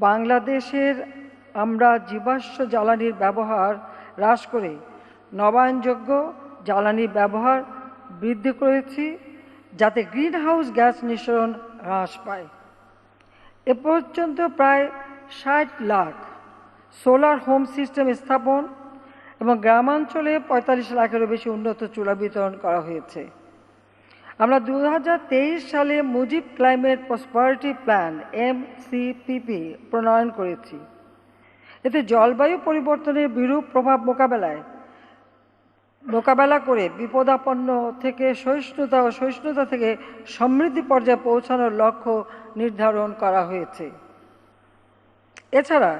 বাংলাদেশের আমরা জীবাশ্ম জ্বালানির ব্যবহার হ্রাস করে নবায়নযোগ্য জ্বালানির ব্যবহার বৃদ্ধি করেছি, যাতে গ্রিনহাউস গ্যাস নিঃসরণ হ্রাস পায়। এ পর্যন্ত প্রায় ৬০ লাখ সোলার হোম সিস্টেম স্থাপন এবং গ্রামাঞ্চলে ৪৫ লাখেরও বেশি উন্নত চুলা বিতরণ করা হয়েছে। আমরা ২০২৩ সালে Mujib climate prosperity plan MCPP প্রণয়ন করেছি। এতে জলবায়ু পরিবর্তনের বিরূপ প্রভাব মোকাবেলা করে বিপদাপন্ন থেকে সহিষ্ণুতা থেকে সমৃদ্ধি পর্যায়ে পৌঁছানোর লক্ষ্য নির্ধারণ করা হয়েছে। এছাড়া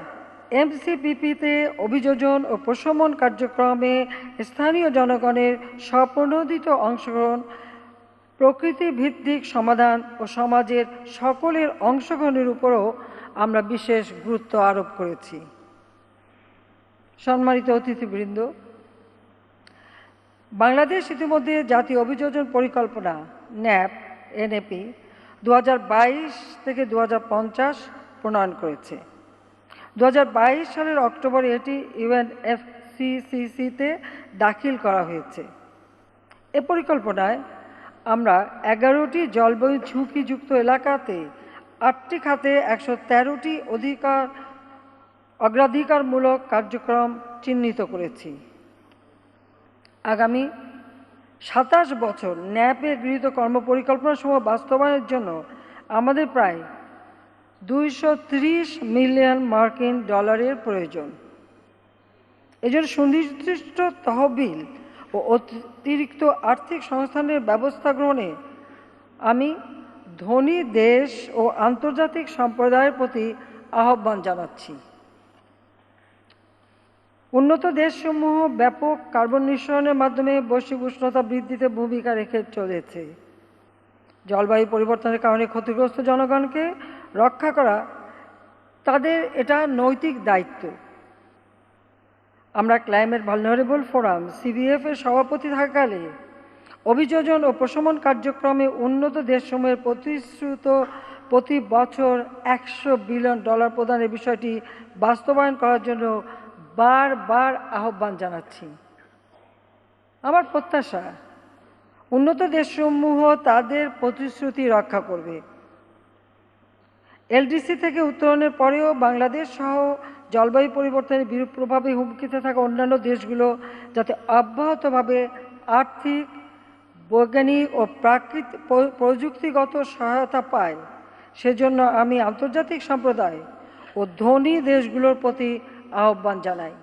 MCPP-তে অভিযোজন ও প্রশমন কার্যক্রমে স্থানীয় জনগণের স্বপ্রণোদিত অংশগ্রহণ, প্রকৃতি ভিত্তিক সমাধান ও সমাজের সকলের অংশগ্রহণের উপরও আমরা বিশেষ গুরুত্ব আরোপ করেছি। সম্মানিত অতিথিবৃন্দ, বাংলাদেশ ইতিমধ্যে জাতীয় অভিযোজন পরিকল্পনা NAP 2022 থেকে 2050 প্রণয়ন করেছে। 2022 সালের অক্টোবরে এটি UNFCCC-তে দাখিল করা হয়েছে। এ পরিকল্পনায় আমরা 11টি জলবায়ু ঝুঁকিযুক্ত এলাকাতে 8টি খাতে 113টি অগ্রাধিকারমূলক কার্যক্রম চিহ্নিত করেছি। আগামী 27 বছর NAP-এ গৃহীত কর্মপরিকল্পনাসমূহ বাস্তবায়নের জন্য আমাদের প্রায় $230 মিলিয়ন প্রয়োজন। এজন্য সুনির্দিষ্ট তহবিল ও অতিরিক্ত আর্থিক সংস্থানের ব্যবস্থা গ্রহণে আমি ধনী দেশ ও আন্তর্জাতিক সম্প্রদায়ের প্রতি আহ্বান জানাচ্ছি। উন্নত দেশসমূহ ব্যাপক কার্বন নিঃসরণের মাধ্যমে বৈশ্বিক উষ্ণতা বৃদ্ধিতে ভূমিকা রেখে চলেছে। জলবায়ু পরিবর্তনের কারণে ক্ষতিগ্রস্ত জনগণকে রক্ষা করা তাদের এটা নৈতিক দায়িত্ব। আমরা ক্লাইমেট ভালনারেবল ফোরাম CVF-এর সভাপতি থাকাকালে অভিযোজন ও প্রশমন কার্যক্রমে উন্নত দেশসমূহের প্রতিশ্রুত প্রতি বছর $100 বিলিয়ন প্রদানের বিষয়টি বাস্তবায়ন করার জন্য বারবার আহ্বান জানাচ্ছি। আমার প্রত্যাশা, উন্নত দেশসমূহ তাদের প্রতিশ্রুতি রক্ষা করবে। LDC থেকে উত্তরণের পরেও বাংলাদেশ সহ জলবায়ু পরিবর্তনের বিরূপ প্রভাবে হুমকিতে থাকা অন্যান্য দেশগুলো যাতে অব্যাহতভাবে আর্থিক, বৈজ্ঞানিক ও প্রযুক্তিগত সহায়তা পায়, সেজন্য আমি আন্তর্জাতিক সম্প্রদায় ও ধনী দেশগুলোর প্রতি আহ্বান জানাই।